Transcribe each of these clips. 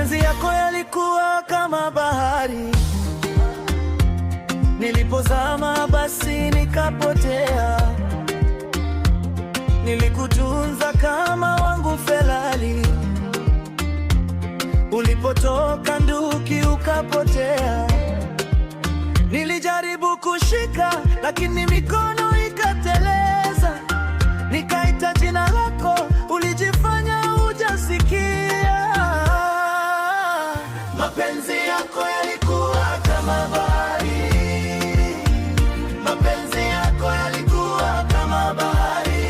Mapenzi yako yalikuwa kama bahari, nilipozama basi nikapotea. Nilikutunza kama wangu Ferrari, ulipotoka nduki ukapotea. Nilijaribu kushika lakini mikono ikateleza, nikaita jina lako ulijifanya hujasikia. Mapenzi yako yalikuwa kama bahari, mapenzi yako yalikuwa kama bahari.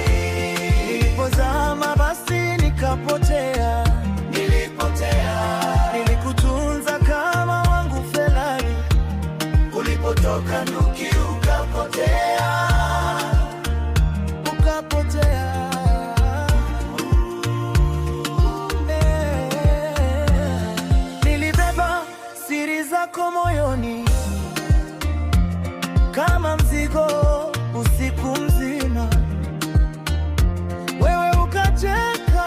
Nilipozama basi nikapotea, nilikutunza kama wangu Ferrari, ulipotoka nduki ukapotea, Nilibeba siri zako moyoni kama mzigo usiku mzima, wewe ukacheka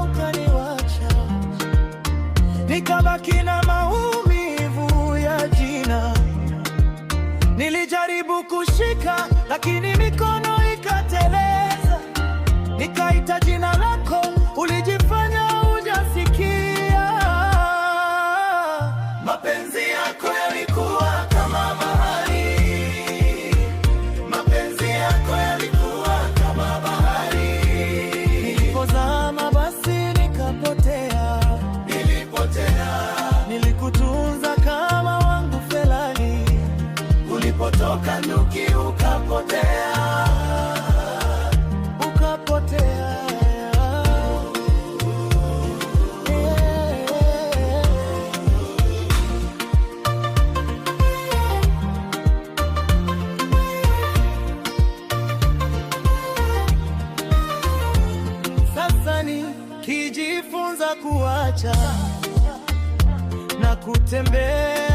ukaniwacha, nikabaki na maumivu ya jina. Nilijaribu kushika lakini mikono ikateleza, nikaita jina lako ulijifanya hujasikia. Mapenzi yako yalikuwa kama bahari, mapenzi yako yalikuwa kama bahari. Nilipozama basi nikapotea, nilikutunza kama wangu Ferrari, ulipotoka nduki ukapotea. Sasa nikijifunza kuacha na kutembea